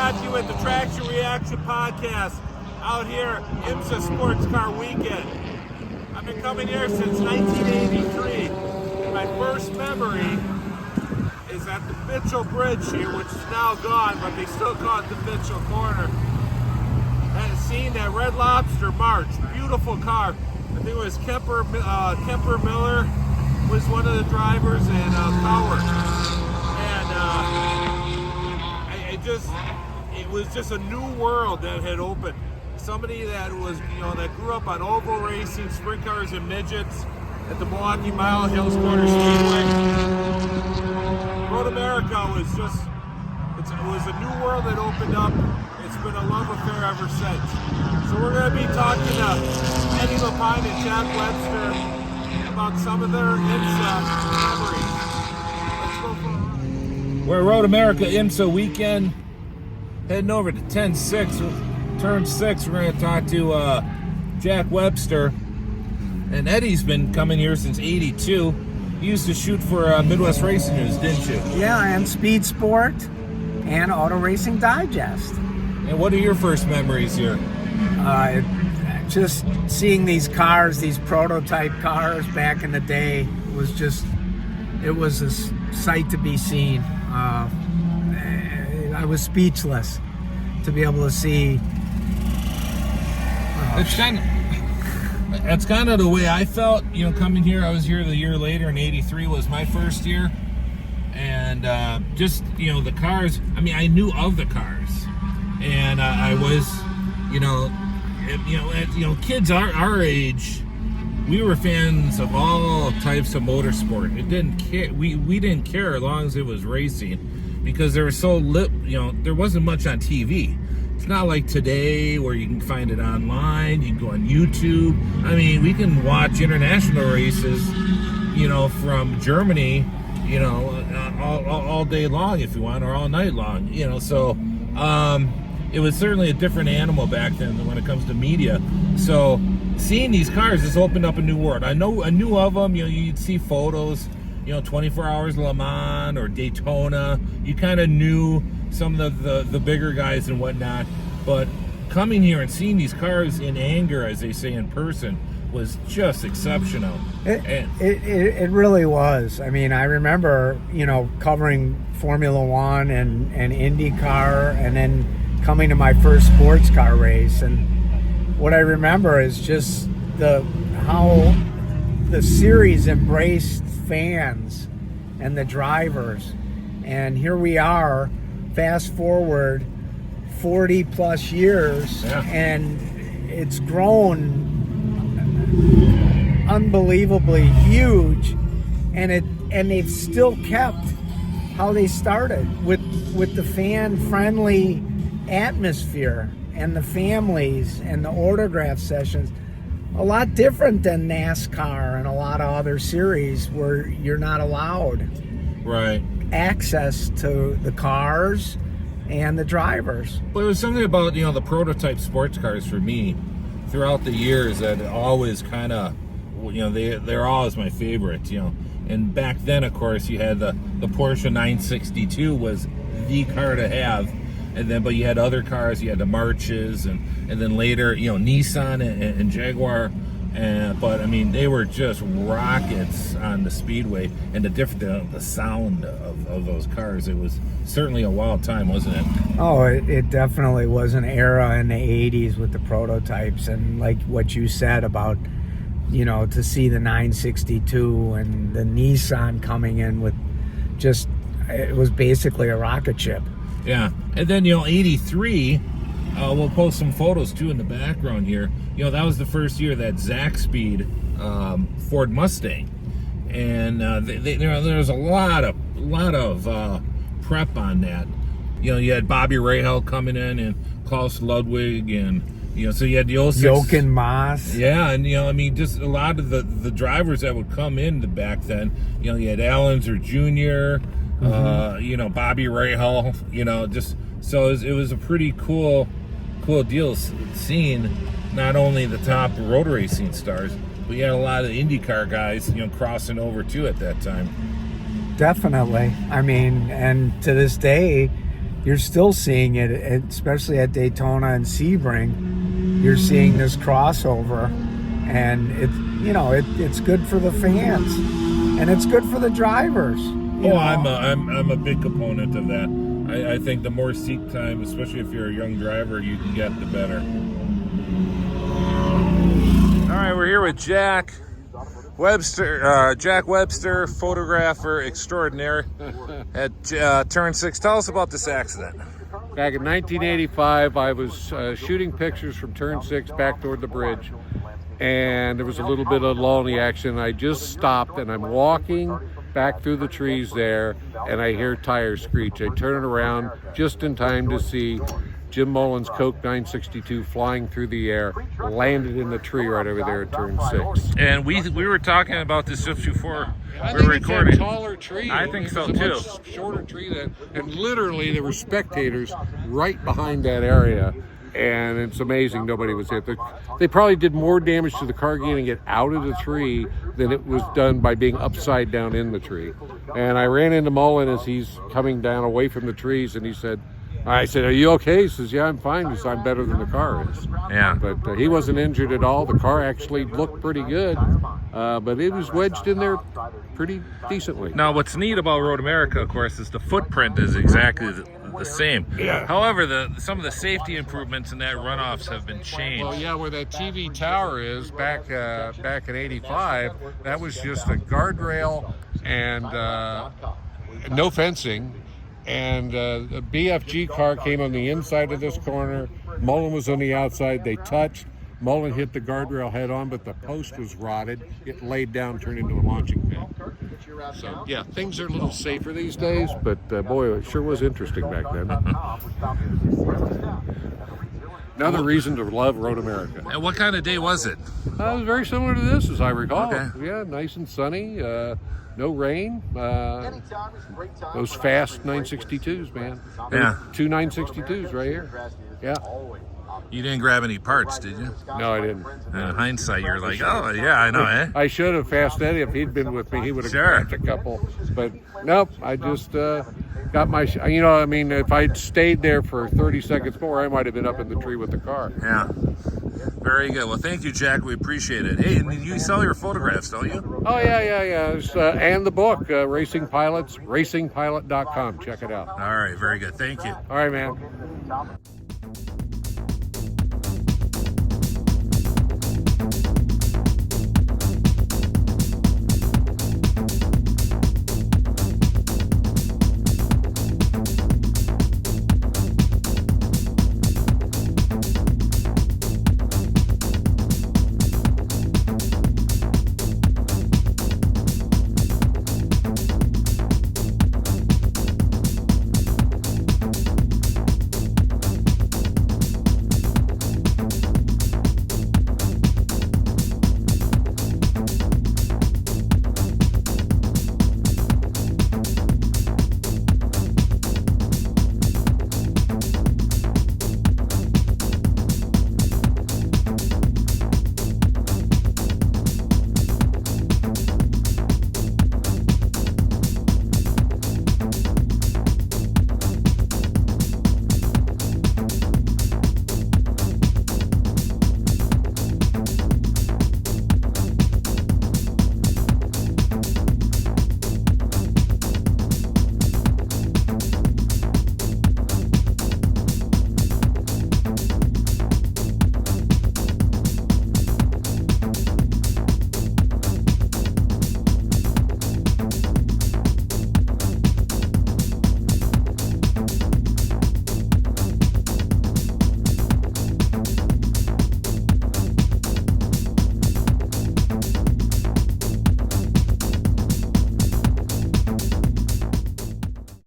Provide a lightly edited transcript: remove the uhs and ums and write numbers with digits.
brought to you with the Traction Reaction Podcast out here, IMSA Sports Car Weekend. I've been coming here since 1983, and my first memory is at the Mitchell Bridge here, which is now gone, but they still call it the Mitchell Corner. And seeing that Red Lobster March, beautiful car. I think it was Kemper Miller was one of the drivers, and Power. It was just a new world that had opened. Somebody that was, that grew up on oval racing, sprint cars and midgets at the Milwaukee Mile Hills Corner Speedway. Road America was just, it was a new world that opened up. It's been a love affair ever since. So we're going to be talking to Eddie LePine and Jack Webster about some of their IMSA memories. Let's go for a ride. We're Road America IMSA weekend. Heading over to 10-6, turn 6. We're going to talk to Jack Webster. And Eddie's been coming here since '82. You used to shoot for Midwest Racing News, didn't you? Yeah, and Speed Sport and Auto Racing Digest. And what are your first memories here? Just seeing these cars, these prototype cars back in the day was just, it was a sight to be seen. I was speechless to be able to see. That's kind of the way I felt, coming here. I was here the year later, and '83 was my first year. And just, the cars, I knew of the cars. And I was, kids our age, we were fans of all types of motorsport. It didn't care. We didn't care as long as it was racing, because there was there wasn't much on TV. It's not like today where you can find it online. You can go on YouTube. We can watch international races, from Germany, all day long if you want, or all night long. So it was certainly a different animal back then when it comes to media. So seeing these cars has opened up a new world. I knew of them. You'd see photos. 24 Hours Le Mans or Daytona. You kind of knew some of the bigger guys and whatnot. But coming here and seeing these cars in anger, as they say, in person, was just exceptional. It really was. I remember, covering Formula One and IndyCar, and then coming to my first sports car race. And what I remember is just how the series embraced fans and the drivers. And here we are, fast forward 40 plus years, and it's grown unbelievably huge, and they've still kept how they started with the fan-friendly atmosphere and the families and the autograph sessions. A lot different than NASCAR and a lot of other series where you're not allowed access to the cars and the drivers. But it was something about the prototype sports cars for me throughout the years that always kind of they're always my favorite. And back then, of course, you had the Porsche 962 was the car to have. And then, but you had other cars, you had the Marches, and then later, Nissan and Jaguar. But they were just rockets on the speedway, and the sound of those cars. It was certainly a wild time, wasn't it? Oh, it definitely was an era in the '80s with the prototypes, and like what you said about, to see the 962 and the Nissan coming in with it was basically a rocket ship. Yeah, and then '83, we'll post some photos too in the background here. That was the first year that Zach Speed Ford Mustang, and there was a lot of prep on that. You had Bobby Rahal coming in and Klaus Ludwig, and so you had the 06 Jochen Mass. Yeah, and just a lot of the drivers that would come in back then. You had Allenzer Jr. Bobby Rahal, just so it was a pretty cool deal seeing not only the top road racing stars, but you had a lot of IndyCar guys, crossing over too at that time. Definitely. And to this day, you're still seeing it, especially at Daytona and Sebring. You're seeing this crossover, and it's good for the fans, and it's good for the drivers. I'm a big component of that. I think the more seat time, especially if you're a young driver, you can get, the better. All right, we're here with Jack Webster, photographer extraordinaire at Turn 6. Tell us about this accident. Back in 1985, I was shooting pictures from Turn 6 back toward the bridge, and there was a little bit of lull in the action. I just stopped, and I'm walking back through the trees there, and I hear tires screech. I turn around just in time to see Jim Mullen's Coke 962 flying through the air, landed in the tree right over there at Turn 6. And we were talking about this just before I we think were recording. It's a taller tree. I think so It too. was a much shorter tree, and literally there were spectators right behind that area. And it's amazing nobody was hit. They probably did more damage to the car getting it out of the tree than it was done by being upside down in the tree. And I ran into Mullen as he's coming down away from the trees, and I said, "Are you okay?" He says, "Yeah, I'm fine." He says, "I'm better than the car is." Yeah. But he wasn't injured at all. The car actually looked pretty good, but it was wedged in there pretty decently. Now, what's neat about Road America, of course, is the footprint is exactly the same. Yeah. However, some of the safety improvements in that runoffs have been changed. Well, yeah, where that TV tower is back in '85, that was just a guardrail and no fencing. And a BFG car came on the inside of this corner. Mullen was on the outside. They touched. Mullen hit the guardrail head on, but the post was rotted. It laid down, turned into a launching pad. So, yeah, things are a little safer these days, but boy, it sure was interesting back then. Another reason to love Road America. And what kind of day was it? It was very similar to this, as I recall. Okay. Yeah, nice and sunny. No rain. Those fast 962s, man. Yeah. Two 962s right here. Yeah. You didn't grab any parts, did you? No, I didn't. In hindsight, you're like, oh, yeah, I know, eh? I should have. Fast Eddie, if he'd been with me, he would have Sure. grabbed a couple. But nope, I just got my, if I'd stayed there for 30 seconds more, I might have been up in the tree with the car. Yeah. Very good. Well, thank you, Jack. We appreciate it. Hey, and you sell your photographs, don't you? Oh, yeah. It's, and the book, Racing Pilots, racingpilot.com. Check it out. All right. Very good. Thank you. All right, man.